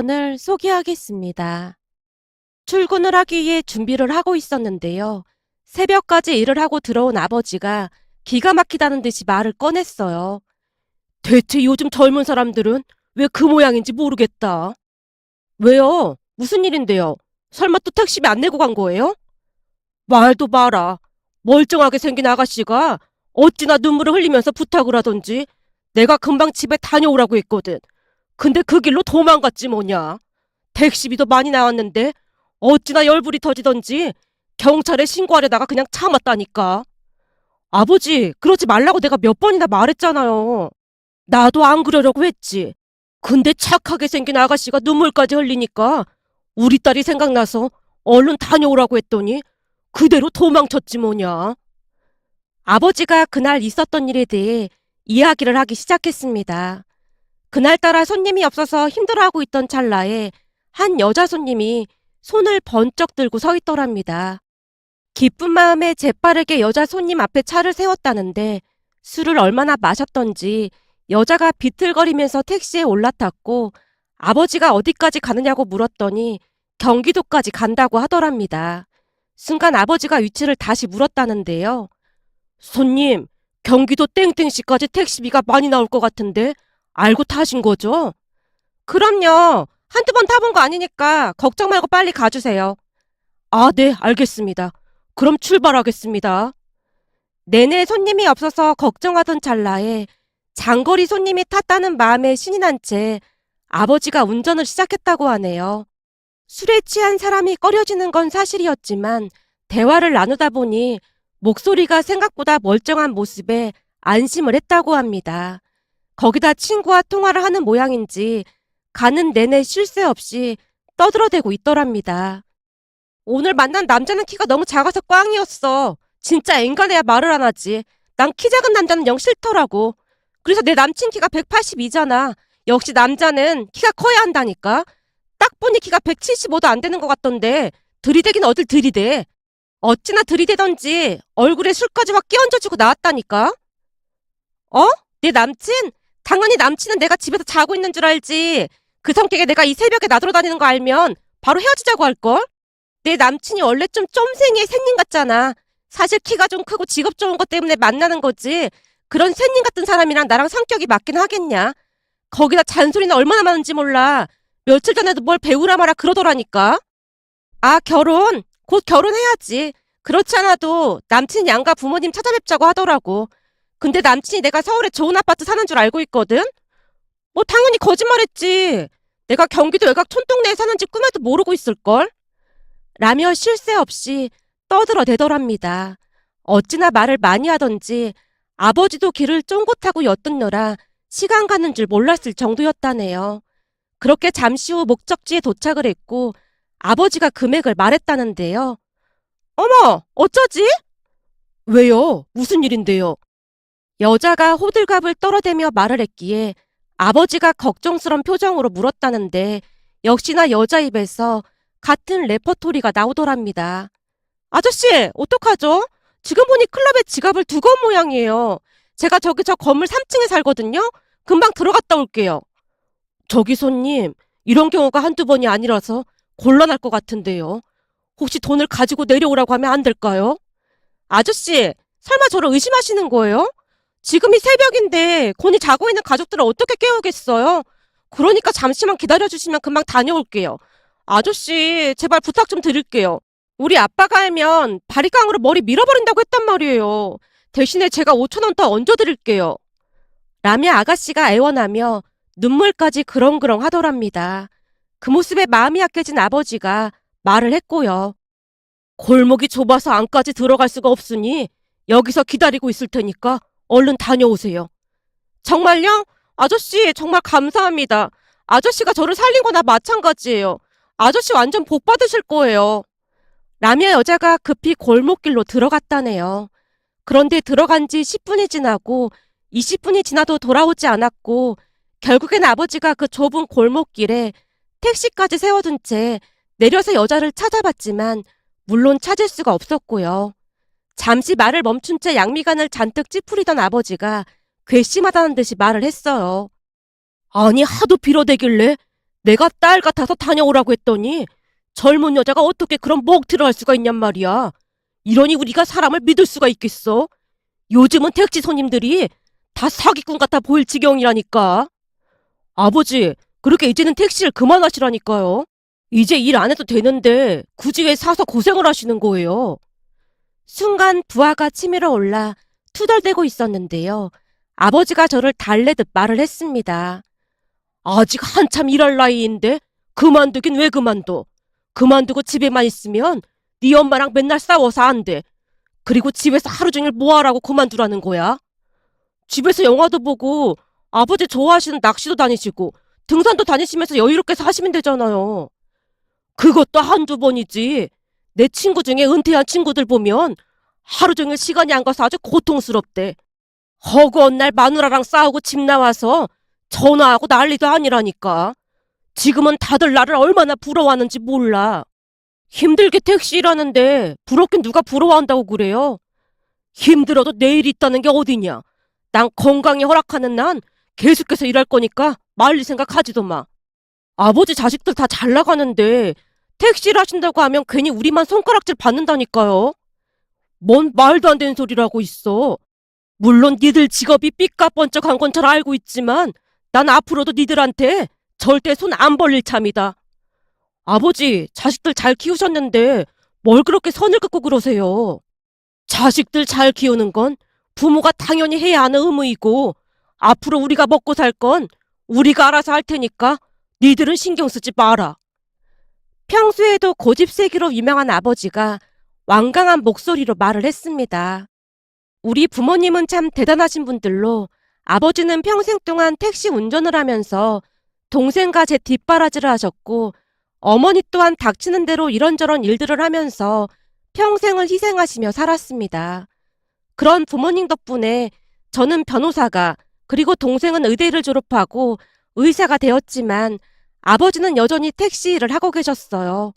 사연을 소개하겠습니다. 출근을 하기 위해 준비를 하고 있었는데요. 새벽까지 일을 하고 들어온 아버지가 기가 막히다는 듯이 말을 꺼냈어요. 대체 요즘 젊은 사람들은 왜 그 모양인지 모르겠다. 왜요? 무슨 일인데요? 설마 또 택시비 안 내고 간 거예요? 말도 마라. 멀쩡하게 생긴 아가씨가 어찌나 눈물을 흘리면서 부탁을 하던지 내가 금방 집에 다녀오라고 했거든. 근데 그 길로 도망갔지 뭐냐. 택시비도 많이 나왔는데 어찌나 열불이 터지던지 경찰에 신고하려다가 그냥 참았다니까. 아버지, 그러지 말라고 내가 몇 번이나 말했잖아요. 나도 안 그러려고 했지. 근데 착하게 생긴 아가씨가 눈물까지 흘리니까 우리 딸이 생각나서 얼른 다녀오라고 했더니 그대로 도망쳤지 뭐냐. 아버지가 그날 있었던 일에 대해 이야기를 하기 시작했습니다. 그날따라 손님이 없어서 힘들어하고 있던 찰나에 한 여자 손님이 손을 번쩍 들고 서 있더랍니다. 기쁜 마음에 재빠르게 여자 손님 앞에 차를 세웠다는데 술을 얼마나 마셨던지 여자가 비틀거리면서 택시에 올라탔고 아버지가 어디까지 가느냐고 물었더니 경기도까지 간다고 하더랍니다. 순간 아버지가 위치를 다시 물었다는데요. 손님, 경기도 땡땡시까지 택시비가 많이 나올 것 같은데 알고 타신 거죠? 그럼요. 한두 번 타본 거 아니니까 걱정 말고 빨리 가주세요. 아, 네, 알겠습니다. 그럼 출발하겠습니다. 내내 손님이 없어서 걱정하던 찰나에 장거리 손님이 탔다는 마음에 신이 난 채 아버지가 운전을 시작했다고 하네요. 술에 취한 사람이 꺼려지는 건 사실이었지만 대화를 나누다 보니 목소리가 생각보다 멀쩡한 모습에 안심을 했다고 합니다. 거기다 친구와 통화를 하는 모양인지 가는 내내 쉴 새 없이 떠들어대고 있더랍니다. 오늘 만난 남자는 키가 너무 작아서 꽝이었어. 진짜 앵간해야 말을 안 하지. 난 키 작은 남자는 영 싫더라고. 그래서 내 남친 키가 182잖아. 역시 남자는 키가 커야 한다니까. 딱 보니 키가 175도 안 되는 것 같던데 들이대긴 어딜 들이대. 어찌나 들이대던지 얼굴에 술까지 확 끼얹어주고 나왔다니까. 어? 내 남친? 당연히 남친은 내가 집에서 자고 있는 줄 알지. 그 성격에 내가 이 새벽에 나돌아다니는 거 알면 바로 헤어지자고 할걸? 내 남친이 원래 좀 쫌생이의 샌님 같잖아. 사실 키가 좀 크고 직업 좋은 것 때문에 만나는 거지. 그런 샌님 같은 사람이랑 나랑 성격이 맞긴 하겠냐. 거기다 잔소리는 얼마나 많은지 몰라. 며칠 전에도 뭘 배우라 마라 그러더라니까. 아, 결혼? 곧 결혼해야지. 그렇지 않아도 남친 양가 부모님 찾아뵙자고 하더라고. 근데 남친이 내가 서울에 좋은 아파트 사는 줄 알고 있거든? 뭐 당연히 거짓말했지. 내가 경기도 외곽 촌동네에 사는지 꿈에도 모르고 있을걸? 라며 쉴 새 없이 떠들어대더랍니다. 어찌나 말을 많이 하던지 아버지도 길을 쫑긋하고 엿듣느라 시간 가는 줄 몰랐을 정도였다네요. 그렇게 잠시 후 목적지에 도착을 했고 아버지가 금액을 말했다는데요. 어머, 어쩌지? 왜요? 무슨 일인데요? 여자가 호들갑을 떨어대며 말을 했기에 아버지가 걱정스런 표정으로 물었다는데 역시나 여자 입에서 같은 레퍼토리가 나오더랍니다. 아저씨, 어떡하죠? 지금 보니 클럽에 지갑을 두고 온 모양이에요. 제가 저기 저 건물 3층에 살거든요. 금방 들어갔다 올게요. 저기 손님, 이런 경우가 한두 번이 아니라서 곤란할 것 같은데요. 혹시 돈을 가지고 내려오라고 하면 안 될까요? 아저씨, 설마 저를 의심하시는 거예요? 지금이 새벽인데 곤히 자고 있는 가족들을 어떻게 깨우겠어요? 그러니까 잠시만 기다려주시면 금방 다녀올게요. 아저씨, 제발 부탁 좀 드릴게요. 우리 아빠가 알면 바리깡으로 머리 밀어버린다고 했단 말이에요. 대신에 제가 5천 원 더 얹어드릴게요. 라며 아가씨가 애원하며 눈물까지 그렁그렁 하더랍니다. 그 모습에 마음이 약해진 아버지가 말을 했고요. 골목이 좁아서 안까지 들어갈 수가 없으니 여기서 기다리고 있을 테니까 얼른 다녀오세요. 정말요? 아저씨 정말 감사합니다. 아저씨가 저를 살린 거나 마찬가지예요. 아저씨 완전 복 받으실 거예요. 라며 여자가 급히 골목길로 들어갔다네요. 그런데 들어간 지 10분이 지나고 20분이 지나도 돌아오지 않았고 결국엔 아버지가 그 좁은 골목길에 택시까지 세워둔 채 내려서 여자를 찾아봤지만 물론 찾을 수가 없었고요. 잠시 말을 멈춘 채 양미간을 잔뜩 찌푸리던 아버지가 괘씸하다는 듯이 말을 했어요. 아니 하도 빌어대길래 내가 딸 같아서 다녀오라고 했더니 젊은 여자가 어떻게 그런 먹튀를 할 수가 있냔 말이야. 이러니 우리가 사람을 믿을 수가 있겠어? 요즘은 택시 손님들이 다 사기꾼 같아 보일 지경이라니까. 아버지, 그렇게 이제는 택시를 그만하시라니까요. 이제 일 안 해도 되는데 굳이 왜 사서 고생을 하시는 거예요? 순간 부하가 치밀어 올라 투덜대고 있었는데요. 아버지가 저를 달래듯 말을 했습니다. 아직 한참 일할 나이인데 그만두긴 왜 그만둬? 그만두고 집에만 있으면 네 엄마랑 맨날 싸워서 안 돼. 그리고 집에서 하루 종일 뭐 하라고 그만두라는 거야? 집에서 영화도 보고 아버지 좋아하시는 낚시도 다니시고 등산도 다니시면서 여유롭게 사시면 되잖아요. 그것도 한두 번이지. 내 친구 중에 은퇴한 친구들 보면 하루 종일 시간이 안 가서 아주 고통스럽대. 허구한 날 마누라랑 싸우고 집 나와서 전화하고 난리도 아니라니까. 지금은 다들 나를 얼마나 부러워하는지 몰라. 힘들게 택시 일하는데 부럽긴 누가 부러워한다고 그래요? 힘들어도 내일 있다는 게 어디냐. 난 건강이 허락하는 난 계속해서 일할 거니까 말리 생각하지도 마. 아버지 자식들 다 잘 나가는데 택시를 하신다고 하면 괜히 우리만 손가락질 받는다니까요. 뭔 말도 안 되는 소리를 하고 있어. 물론 니들 직업이 삐까뻔쩍한 건 잘 알고 있지만 난 앞으로도 니들한테 절대 손 안 벌릴 참이다. 아버지, 자식들 잘 키우셨는데 뭘 그렇게 선을 긋고 그러세요? 자식들 잘 키우는 건 부모가 당연히 해야 하는 의무이고 앞으로 우리가 먹고 살 건 우리가 알아서 할 테니까 니들은 신경 쓰지 마라. 평소에도 고집세기로 유명한 아버지가 완강한 목소리로 말을 했습니다. 우리 부모님은 참 대단하신 분들로 아버지는 평생 동안 택시 운전을 하면서 동생과 제 뒷바라지를 하셨고 어머니 또한 닥치는 대로 이런저런 일들을 하면서 평생을 희생하시며 살았습니다. 그런 부모님 덕분에 저는 변호사가 그리고 동생은 의대를 졸업하고 의사가 되었지만 아버지는 여전히 택시 일을 하고 계셨어요.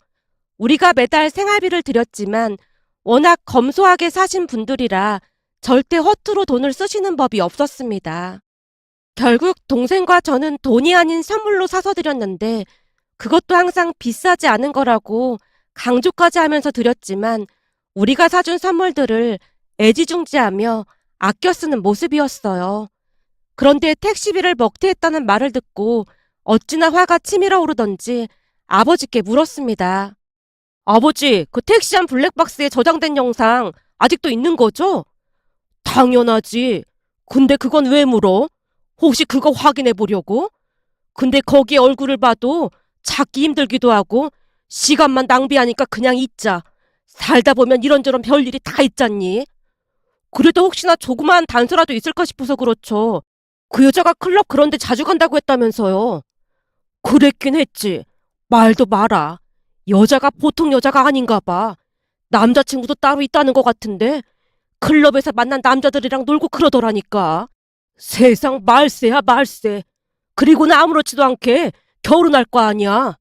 우리가 매달 생활비를 드렸지만 워낙 검소하게 사신 분들이라 절대 허투루 돈을 쓰시는 법이 없었습니다. 결국 동생과 저는 돈이 아닌 선물로 사서 드렸는데 그것도 항상 비싸지 않은 거라고 강조까지 하면서 드렸지만 우리가 사준 선물들을 애지중지하며 아껴 쓰는 모습이었어요. 그런데 택시비를 먹튀했다는 말을 듣고 어찌나 화가 치밀어 오르던지 아버지께 물었습니다. 아버지, 그 택시한 블랙박스에 저장된 영상 아직도 있는 거죠? 당연하지. 근데 그건 왜 물어? 혹시 그거 확인해 보려고? 근데 거기에 얼굴을 봐도 찾기 힘들기도 하고 시간만 낭비하니까 그냥 잊자. 살다 보면 이런저런 별일이 다 있잖니. 그래도 혹시나 조그마한 단서라도 있을까 싶어서 그렇죠. 그 여자가 클럽 그런 데 자주 간다고 했다면서요. 그랬긴 했지. 말도 마라. 여자가 보통 여자가 아닌가 봐. 남자친구도 따로 있다는 것 같은데 클럽에서 만난 남자들이랑 놀고 그러더라니까. 세상 말세야 말세. 그리고는 아무렇지도 않게 결혼할 거 아니야.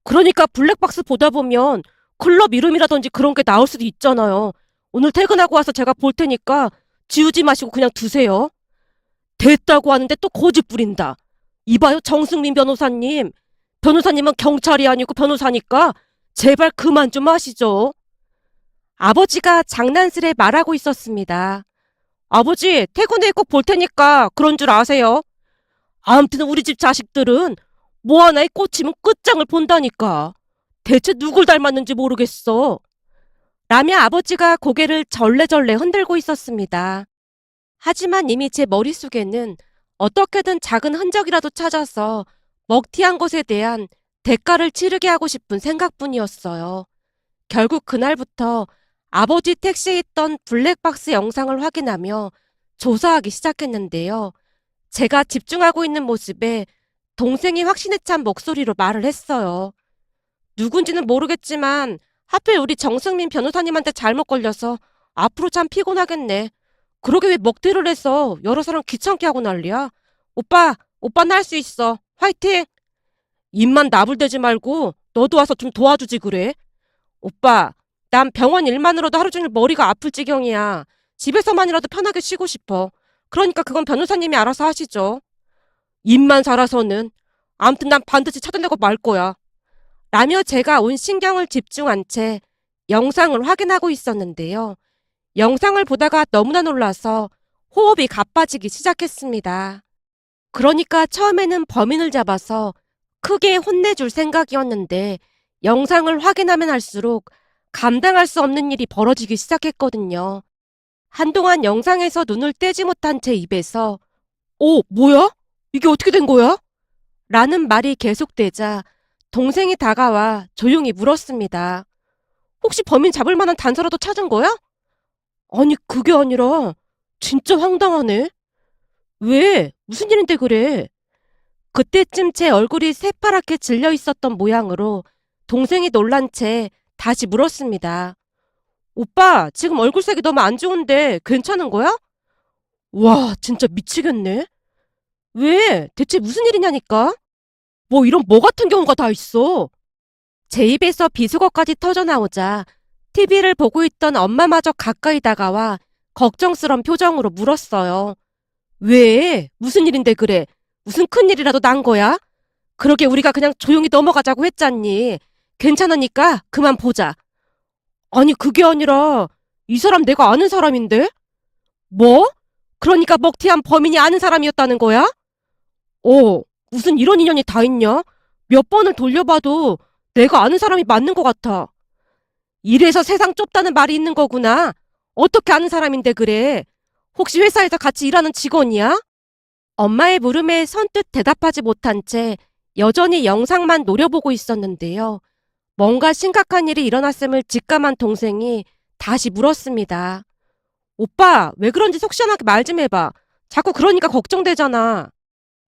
그러니까 블랙박스 보다 보면 클럽 이름이라든지 그런 게 나올 수도 있잖아요. 오늘 퇴근하고 와서 제가 볼 테니까 지우지 마시고 그냥 두세요. 됐다고 하는데 또 고집 부린다. 이봐요, 정승민 변호사님. 변호사님은 경찰이 아니고 변호사니까 제발 그만 좀 하시죠. 아버지가 장난스레 말하고 있었습니다. 아버지, 퇴근 후에 꼭 볼 테니까 그런 줄 아세요. 아무튼 우리 집 자식들은 뭐 하나에 꽂히면 끝장을 본다니까. 대체 누굴 닮았는지 모르겠어. 라며 아버지가 고개를 절레절레 흔들고 있었습니다. 하지만 이미 제 머릿속에는 어떻게든 작은 흔적이라도 찾아서 먹튀한 것에 대한 대가를 치르게 하고 싶은 생각뿐이었어요. 결국 그날부터 아버지 택시에 있던 블랙박스 영상을 확인하며 조사하기 시작했는데요. 제가 집중하고 있는 모습에 동생이 확신에 찬 목소리로 말을 했어요. 누군지는 모르겠지만 하필 우리 정승민 변호사님한테 잘못 걸려서 앞으로 참 피곤하겠네. 그러게 왜 먹튀를 해서 여러 사람 귀찮게 하고 난리야. 오빠는 할 수 있어. 화이팅! 입만 나불대지 말고 너도 와서 좀 도와주지 그래. 오빠, 난 병원 일만으로도 하루 종일 머리가 아플 지경이야. 집에서만이라도 편하게 쉬고 싶어. 그러니까 그건 변호사님이 알아서 하시죠. 입만 살아서는. 암튼 난 반드시 찾아내고 말 거야. 라며 제가 온 신경을 집중한 채 영상을 확인하고 있었는데요. 영상을 보다가 너무나 놀라서 호흡이 가빠지기 시작했습니다. 그러니까 처음에는 범인을 잡아서 크게 혼내줄 생각이었는데 영상을 확인하면 할수록 감당할 수 없는 일이 벌어지기 시작했거든요. 한동안 영상에서 눈을 떼지 못한 제 입에서 뭐야? 이게 어떻게 된 거야? 라는 말이 계속되자 동생이 다가와 조용히 물었습니다. 혹시 범인 잡을 만한 단서라도 찾은 거야? 아니, 그게 아니라 진짜 황당하네. 왜? 무슨 일인데 그래? 그때쯤 제 얼굴이 새파랗게 질려 있었던 모양으로 동생이 놀란 채 다시 물었습니다. 오빠, 지금 얼굴색이 너무 안 좋은데 괜찮은 거야? 와, 진짜 미치겠네. 왜? 대체 무슨 일이냐니까? 뭐 이런 뭐 같은 경우가 다 있어. 제 입에서 비속어까지 터져나오자 TV를 보고 있던 엄마마저 가까이 다가와 걱정스런 표정으로 물었어요. 왜? 무슨 일인데 그래? 무슨 큰일이라도 난 거야? 그러게 우리가 그냥 조용히 넘어가자고 했잖니. 괜찮으니까 그만 보자. 아니, 그게 아니라 이 사람 내가 아는 사람인데? 뭐? 그러니까 먹튀한 범인이 아는 사람이었다는 거야? 무슨 이런 인연이 다 있냐? 몇 번을 돌려봐도 내가 아는 사람이 맞는 것 같아. 이래서 세상 좁다는 말이 있는 거구나. 어떻게 아는 사람인데 그래? 혹시 회사에서 같이 일하는 직원이야? 엄마의 물음에 선뜻 대답하지 못한 채 여전히 영상만 노려보고 있었는데요. 뭔가 심각한 일이 일어났음을 직감한 동생이 다시 물었습니다. 오빠, 왜 그런지 속 시원하게 말 좀 해봐. 자꾸 그러니까 걱정되잖아.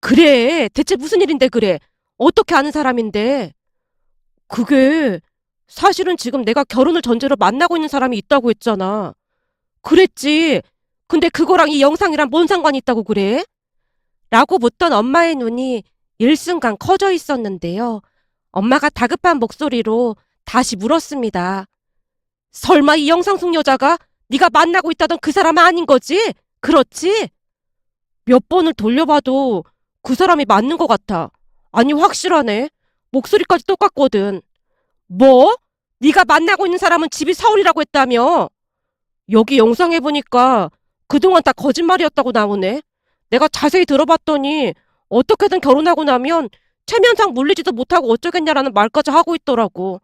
그래, 대체 무슨 일인데 그래? 어떻게 아는 사람인데? 그게 사실은 지금 내가 결혼을 전제로 만나고 있는 사람이 있다고 했잖아. 그랬지. 근데 그거랑 이 영상이랑 뭔 상관이 있다고 그래? 라고 묻던 엄마의 눈이 일순간 커져 있었는데요. 엄마가 다급한 목소리로 다시 물었습니다. 설마 이 영상 속 여자가 네가 만나고 있다던 그 사람 아닌 거지? 그렇지? 몇 번을 돌려봐도 그 사람이 맞는 것 같아. 아니, 확실하네. 목소리까지 똑같거든. 뭐? 네가 만나고 있는 사람은 집이 서울이라고 했다며? 여기 영상에 보니까 그동안 다 거짓말이었다고 나오네. 내가 자세히 들어봤더니 어떻게든 결혼하고 나면 체면상 물리지도 못하고 어쩌겠냐라는 말까지 하고 있더라고.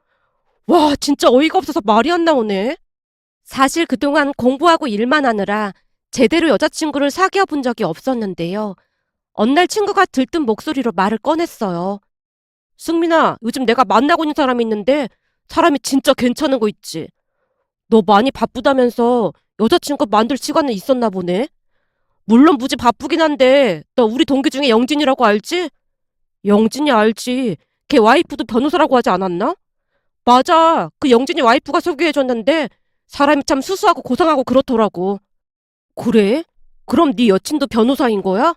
와, 진짜 어이가 없어서 말이 안 나오네. 사실 그동안 공부하고 일만 하느라 제대로 여자친구를 사귀어 본 적이 없었는데요. 어느 날 친구가 들뜬 목소리로 말을 꺼냈어요. 승민아, 요즘 내가 만나고 있는 사람이 있는데 사람이 진짜 괜찮은 거 있지. 너 많이 바쁘다면서 여자친구 만들 시간은 있었나 보네. 물론 무지 바쁘긴 한데 너 우리 동기 중에 영진이라고 알지? 영진이 알지. 걔 와이프도 변호사라고 하지 않았나? 맞아. 그 영진이 와이프가 소개해줬는데 사람이 참 수수하고 고상하고 그렇더라고. 그래? 그럼 네 여친도 변호사인 거야?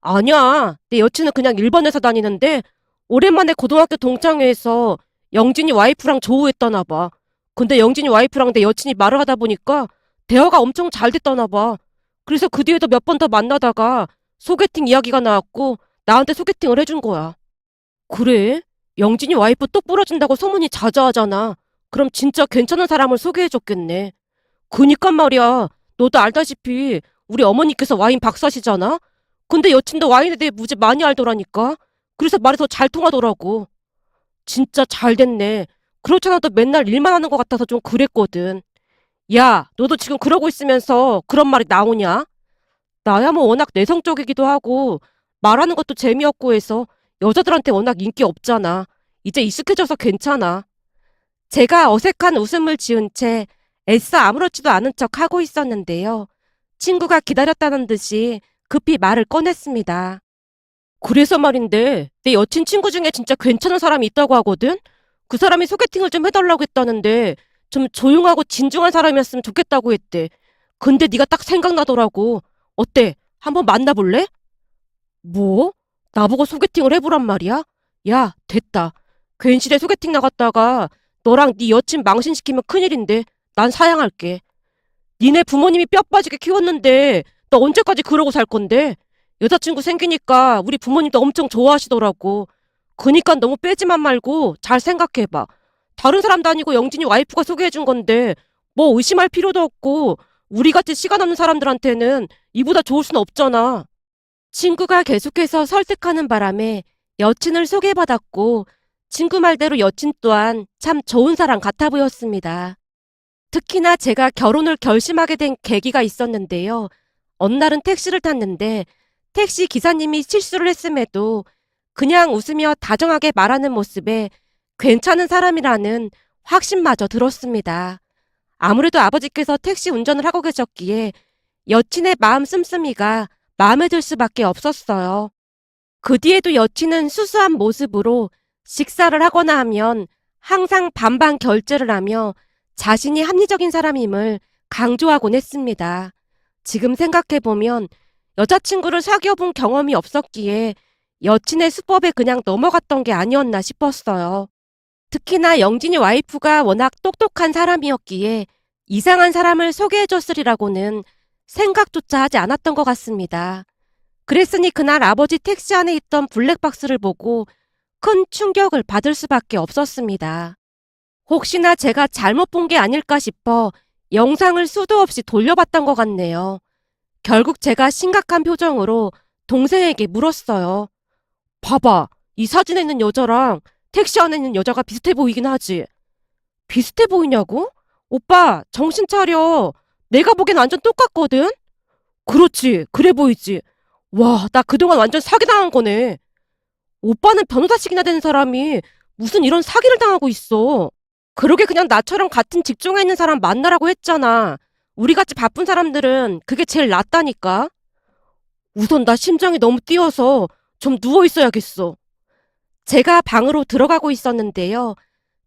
아니야. 내 여친은 그냥 일반 회사 다니는데 오랜만에 고등학교 동창회에서 영진이 와이프랑 조우했다나 봐. 근데 영진이 와이프랑 내 여친이 말을 하다 보니까 대화가 엄청 잘 됐다나 봐. 그래서 그 뒤에도 몇 번 더 만나다가 소개팅 이야기가 나왔고 나한테 소개팅을 해준 거야. 그래? 영진이 와이프 똑 부러진다고 소문이 자자하잖아. 그럼 진짜 괜찮은 사람을 소개해줬겠네. 그니까 말이야. 너도 알다시피 우리 어머니께서 와인 박사시잖아? 근데 여친도 와인에 대해 무지 많이 알더라니까. 그래서 말이 더 잘 통하더라고. 진짜 잘 됐네. 그렇잖아도 맨날 일만 하는 것 같아서 좀 그랬거든. 야, 너도 지금 그러고 있으면서 그런 말이 나오냐? 나야 뭐 워낙 내성적이기도 하고 말하는 것도 재미없고 해서 여자들한테 워낙 인기 없잖아. 이제 익숙해져서 괜찮아. 제가 어색한 웃음을 지은 채 애써 아무렇지도 않은 척 하고 있었는데요. 친구가 기다렸다는 듯이 급히 말을 꺼냈습니다. 그래서 말인데 내 여친 친구 중에 진짜 괜찮은 사람이 있다고 하거든? 그 사람이 소개팅을 좀 해달라고 했다는데 좀 조용하고 진중한 사람이었으면 좋겠다고 했대. 근데 네가 딱 생각나더라고. 어때? 한번 만나볼래? 뭐? 나보고 소개팅을 해보란 말이야? 야, 됐다. 괜시에 소개팅 나갔다가 너랑 네 여친 망신시키면 큰일인데 난 사양할게. 니네 부모님이 뼈 빠지게 키웠는데 너 언제까지 그러고 살 건데? 여자친구 생기니까 우리 부모님도 엄청 좋아하시더라고. 그니까 너무 빼지만 말고 잘 생각해봐. 다른 사람도 아니고 영진이 와이프가 소개해준 건데 뭐 의심할 필요도 없고 우리같이 시간 없는 사람들한테는 이보다 좋을 순 없잖아. 친구가 계속해서 설득하는 바람에 여친을 소개받았고 친구 말대로 여친 또한 참 좋은 사람 같아 보였습니다. 특히나 제가 결혼을 결심하게 된 계기가 있었는데요. 어느 날은 택시를 탔는데 택시 기사님이 실수를 했음에도 그냥 웃으며 다정하게 말하는 모습에 괜찮은 사람이라는 확신마저 들었습니다. 아무래도 아버지께서 택시 운전을 하고 계셨기에 여친의 마음 씀씀이가 마음에 들 수밖에 없었어요. 그 뒤에도 여친은 수수한 모습으로 식사를 하거나 하면 항상 반반 결제를 하며 자신이 합리적인 사람임을 강조하곤 했습니다. 지금 생각해보면 여자친구를 사귀어본 경험이 없었기에 여친의 수법에 그냥 넘어갔던 게 아니었나 싶었어요. 특히나 영진이 와이프가 워낙 똑똑한 사람이었기에 이상한 사람을 소개해줬으리라고는 생각조차 하지 않았던 것 같습니다. 그랬으니 그날 아버지 택시 안에 있던 블랙박스를 보고 큰 충격을 받을 수밖에 없었습니다. 혹시나 제가 잘못 본 게 아닐까 싶어 영상을 수도 없이 돌려봤던 것 같네요. 결국 제가 심각한 표정으로 동생에게 물었어요. 봐봐, 이 사진에 있는 여자랑 택시 안에 있는 여자가 비슷해 보이긴 하지. 비슷해 보이냐고? 오빠, 정신 차려. 내가 보기엔 완전 똑같거든? 그렇지, 그래 보이지. 와, 나 그동안 완전 사기당한 거네. 오빠는 변호사직이나 된 사람이 무슨 이런 사기를 당하고 있어. 그러게 그냥 나처럼 같은 직종에 있는 사람 만나라고 했잖아. 우리같이 바쁜 사람들은 그게 제일 낫다니까. 우선 나 심장이 너무 뛰어서 좀 누워 있어야겠어. 제가 방으로 들어가고 있었는데요.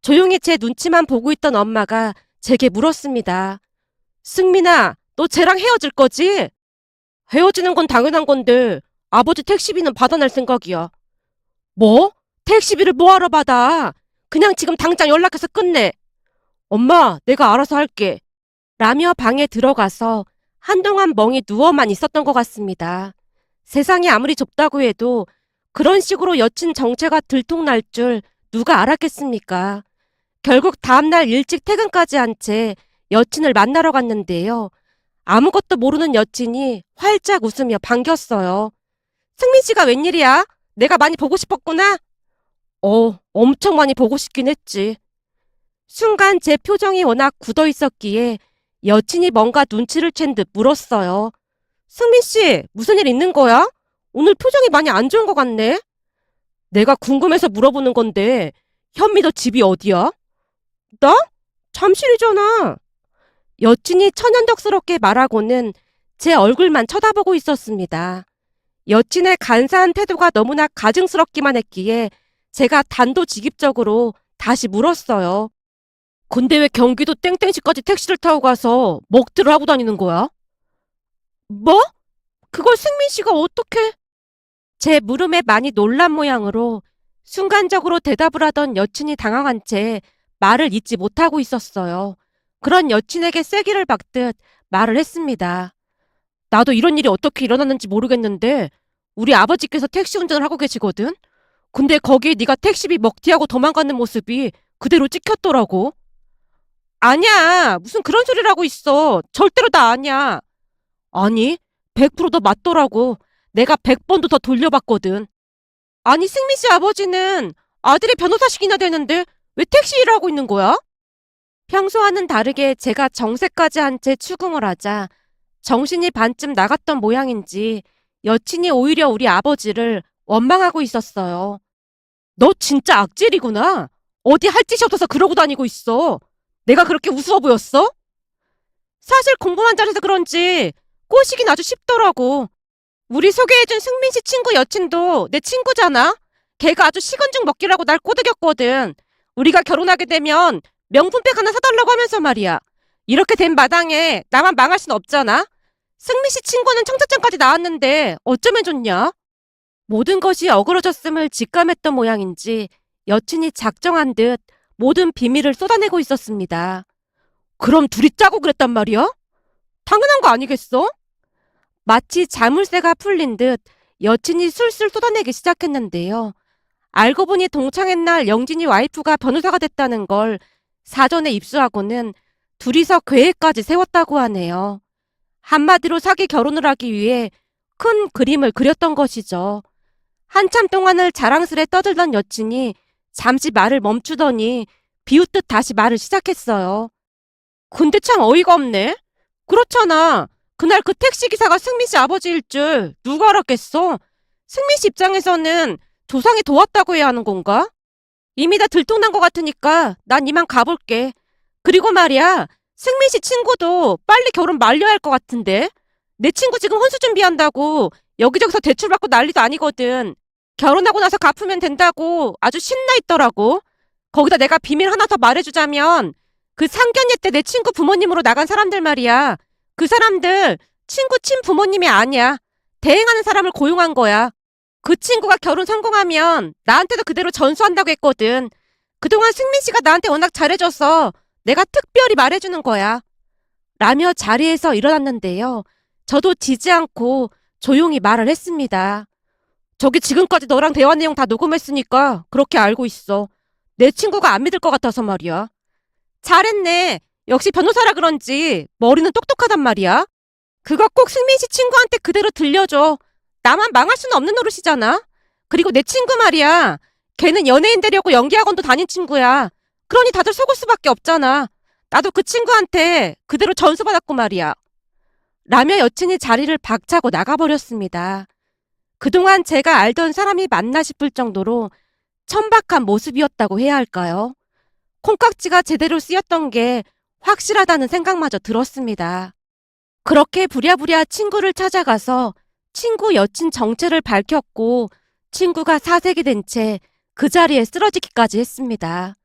조용히 제 눈치만 보고 있던 엄마가 제게 물었습니다. 승민아, 너 쟤랑 헤어질 거지? 헤어지는 건 당연한 건데 아버지 택시비는 받아낼 생각이야. 뭐? 택시비를 뭐하러 받아? 그냥 지금 당장 연락해서 끝내. 엄마, 내가 알아서 할게. 라며 방에 들어가서 한동안 멍이 누워만 있었던 것 같습니다. 세상이 아무리 좁다고 해도 그런 식으로 여친 정체가 들통날 줄 누가 알았겠습니까? 결국 다음날 일찍 퇴근까지 한 채 여친을 만나러 갔는데요. 아무것도 모르는 여친이 활짝 웃으며 반겼어요. 승민 씨가 웬일이야? 내가 많이 보고 싶었구나? 엄청 많이 보고 싶긴 했지. 순간 제 표정이 워낙 굳어 있었기에 여친이 뭔가 눈치를 챈 듯 물었어요. 승민 씨, 무슨 일 있는 거야? 오늘 표정이 많이 안 좋은 것 같네? 내가 궁금해서 물어보는 건데, 현미 너 집이 어디야? 나? 잠실이잖아. 여친이 천연덕스럽게 말하고는 제 얼굴만 쳐다보고 있었습니다. 여친의 간사한 태도가 너무나 가증스럽기만 했기에 제가 단도직입적으로 다시 물었어요. 근데 왜 경기도 땡땡시까지 택시를 타고 가서 먹들을 하고 다니는 거야? 뭐? 그걸 승민 씨가 어떻게? 제 물음에 많이 놀란 모양으로 순간적으로 대답을 하던 여친이 당황한 채 말을 잇지 못하고 있었어요. 그런 여친에게 쐐기를 박듯 말을 했습니다. 나도 이런 일이 어떻게 일어났는지 모르겠는데 우리 아버지께서 택시 운전을 하고 계시거든? 근데 거기에 네가 택시비 먹튀하고 도망가는 모습이 그대로 찍혔더라고. 아니야. 무슨 그런 소리를 하고 있어. 절대로 나 아니야. 아니, 100%더 맞더라고. 내가 100번도 더 돌려봤거든. 아니, 승민 씨 아버지는 아들이 변호사식이나 되는데 왜 택시 일을 하고 있는 거야? 평소와는 다르게 제가 정색까지 한 채 추궁을 하자 정신이 반쯤 나갔던 모양인지 여친이 오히려 우리 아버지를 원망하고 있었어요. 너 진짜 악질이구나. 어디 할 짓이 없어서 그러고 다니고 있어. 내가 그렇게 우스워 보였어? 사실 공부만 잘해서 그런지 꼬시긴 아주 쉽더라고. 우리 소개해준 승민 씨 친구 여친도 내 친구잖아. 걔가 아주 식은죽 먹기라고 날 꼬드겼거든. 우리가 결혼하게 되면 명품백 하나 사달라고 하면서 말이야. 이렇게 된 마당에 나만 망할 순 없잖아. 승민 씨 친구는 청첩장까지 나왔는데 어쩌면 좋냐? 모든 것이 어그러졌음을 직감했던 모양인지 여친이 작정한 듯 모든 비밀을 쏟아내고 있었습니다. 그럼 둘이 짜고 그랬단 말이야? 당연한 거 아니겠어? 마치 자물쇠가 풀린 듯 여친이 술술 쏟아내기 시작했는데요. 알고 보니 동창회 날 영진이 와이프가 변호사가 됐다는 걸 사전에 입수하고는 둘이서 계획까지 세웠다고 하네요. 한마디로 사기 결혼을 하기 위해 큰 그림을 그렸던 것이죠. 한참 동안을 자랑스레 떠들던 여친이 잠시 말을 멈추더니 비웃듯 다시 말을 시작했어요. 근데 참 어이가 없네. 그렇잖아. 그날 그 택시기사가 승민 씨 아버지일 줄 누가 알았겠어? 승민 씨 입장에서는 조상이 도왔다고 해야 하는 건가? 이미 다 들통난 것 같으니까 난 이만 가볼게. 그리고 말이야, 승민 씨 친구도 빨리 결혼 말려야 할 것 같은데? 내 친구 지금 혼수 준비한다고 여기저기서 대출받고 난리도 아니거든. 결혼하고 나서 갚으면 된다고 아주 신나 있더라고. 거기다 내가 비밀 하나 더 말해주자면 그 상견례 때 내 친구 부모님으로 나간 사람들 말이야. 그 사람들 친구 친부모님이 아니야. 대행하는 사람을 고용한 거야. 그 친구가 결혼 성공하면 나한테도 그대로 전수한다고 했거든. 그동안 승민 씨가 나한테 워낙 잘해줘서 내가 특별히 말해주는 거야. 라며 자리에서 일어났는데요. 저도 지지 않고 조용히 말을 했습니다. 저기 지금까지 너랑 대화 내용 다 녹음했으니까 그렇게 알고 있어. 내 친구가 안 믿을 것 같아서 말이야. 잘했네. 역시 변호사라 그런지 머리는 똑똑하단 말이야. 그거 꼭 승민 씨 친구한테 그대로 들려줘. 나만 망할 수는 없는 노릇이잖아. 그리고 내 친구 말이야. 걔는 연예인 되려고 연기학원도 다닌 친구야. 그러니 다들 속을 수밖에 없잖아. 나도 그 친구한테 그대로 전수받았고 말이야. 라며 여친이 자리를 박차고 나가버렸습니다. 그동안 제가 알던 사람이 맞나 싶을 정도로 천박한 모습이었다고 해야 할까요? 콩깍지가 제대로 쓰였던 게 확실하다는 생각마저 들었습니다. 그렇게 부랴부랴 친구를 찾아가서 친구 여친 정체를 밝혔고 친구가 사색이 된 채 그 자리에 쓰러지기까지 했습니다.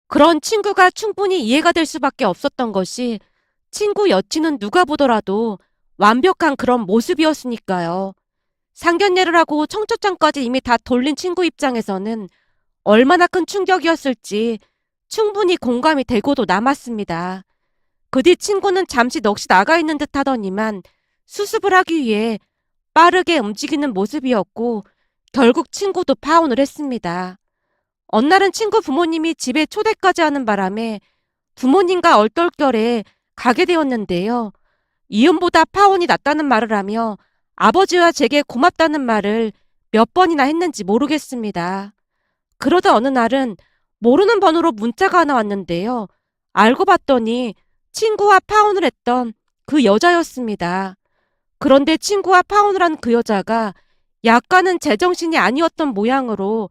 그런 친구가 충분히 이해가 될 수밖에 없었던 것이 친구 여친은 누가 보더라도 완벽한 그런 모습이었으니까요. 상견례를 하고 청첩장까지 이미 다 돌린 친구 입장에서는 얼마나 큰 충격이었을지 충분히 공감이 되고도 남았습니다. 그 뒤 친구는 잠시 넋이 나가 있는 듯 하더니만 수습을 하기 위해 빠르게 움직이는 모습이었고 결국 친구도 파혼을 했습니다. 어느 날은 친구 부모님이 집에 초대까지 하는 바람에 부모님과 얼떨결에 가게 되었는데요. 이혼보다 파혼이 낫다는 말을 하며 아버지와 제게 고맙다는 말을 몇 번이나 했는지 모르겠습니다. 그러다 어느 날은 모르는 번호로 문자가 하나 왔는데요. 알고 봤더니 친구와 파혼을 했던 그 여자였습니다. 그런데 친구와 파혼을 한 그 여자가 약간은 제정신이 아니었던 모양으로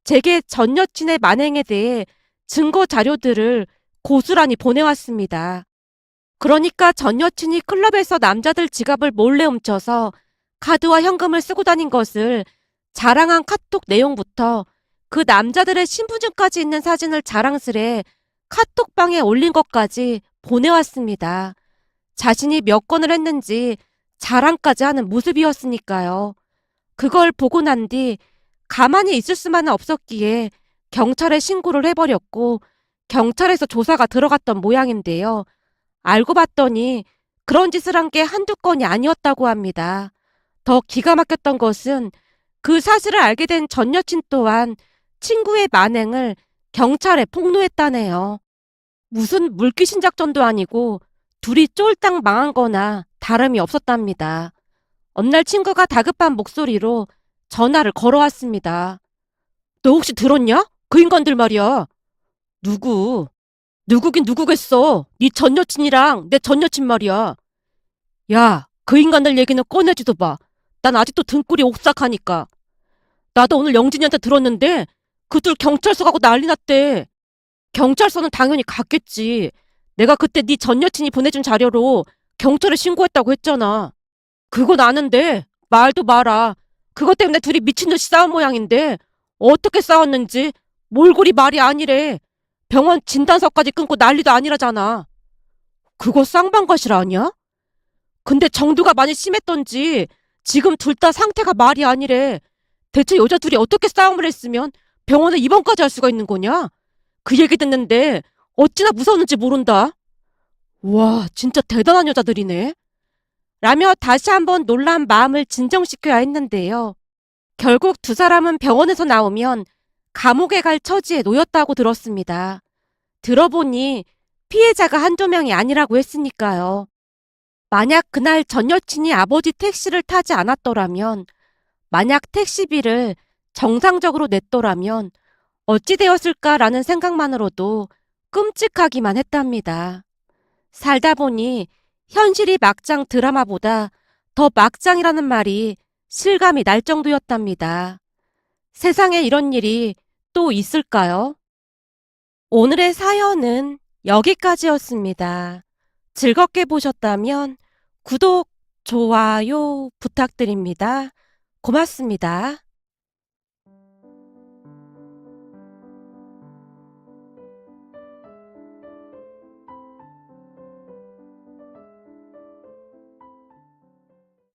제게 전 여친의 만행에 대해 증거 자료들을 고스란히 보내왔습니다. 그러니까 전 여친이 클럽에서 남자들 지갑을 몰래 훔쳐서 카드와 현금을 쓰고 다닌 것을 자랑한 카톡 내용부터 그 남자들의 신분증까지 있는 사진을 자랑스레 카톡방에 올린 것까지 보내왔습니다. 자신이 몇 건을 했는지 자랑까지 하는 모습이었으니까요. 그걸 보고 난 뒤 가만히 있을 수만은 없었기에 경찰에 신고를 해버렸고 경찰에서 조사가 들어갔던 모양인데요. 알고 봤더니 그런 짓을 한 게 한두 건이 아니었다고 합니다. 더 기가 막혔던 것은 그 사실을 알게 된 전 여친 또한 친구의 만행을 경찰에 폭로했다네요. 무슨 물귀신 작전도 아니고 둘이 쫄딱 망한 거나 다름이 없었답니다. 어느 날 친구가 다급한 목소리로 전화를 걸어왔습니다. 너 혹시 들었냐? 그 인간들 말이야. 누구? 누구긴 누구겠어. 네 전 여친이랑 내 전 여친 말이야. 야, 그 인간들 얘기는 꺼내지도 마. 난 아직도 등골이 오싹하니까. 나도 오늘 영진이한테 들었는데 그 둘 경찰서 가고 난리 났대. 경찰서는 당연히 갔겠지. 내가 그때 네 전 여친이 보내준 자료로 경찰에 신고했다고 했잖아. 그건 아는데 말도 마라. 그것 때문에 둘이 미친듯이 싸운 모양인데 어떻게 싸웠는지 몰골이 말이 아니래. 병원 진단서까지 끊고 난리도 아니라잖아. 그거 쌍방과실 아니야? 근데 정도가 많이 심했던지 지금 둘 다 상태가 말이 아니래. 대체 여자 둘이 어떻게 싸움을 했으면 병원에 입원까지 할 수가 있는 거냐? 그 얘기 듣는데 어찌나 무서웠는지 모른다. 와, 진짜 대단한 여자들이네. 라며 다시 한번 놀란 마음을 진정시켜야 했는데요. 결국 두 사람은 병원에서 나오면 감옥에 갈 처지에 놓였다고 들었습니다. 들어보니 피해자가 한두 명이 아니라고 했으니까요. 만약 그날 전 여친이 아버지 택시를 타지 않았더라면, 만약 택시비를 정상적으로 냈더라면 어찌 되었을까라는 생각만으로도 끔찍하기만 했답니다. 살다 보니 현실이 막장 드라마보다 더 막장이라는 말이 실감이 날 정도였답니다. 세상에 이런 일이 또 있을까요? 오늘의 사연은 여기까지였습니다. 즐겁게 보셨다면 구독, 좋아요 부탁드립니다. 고맙습니다.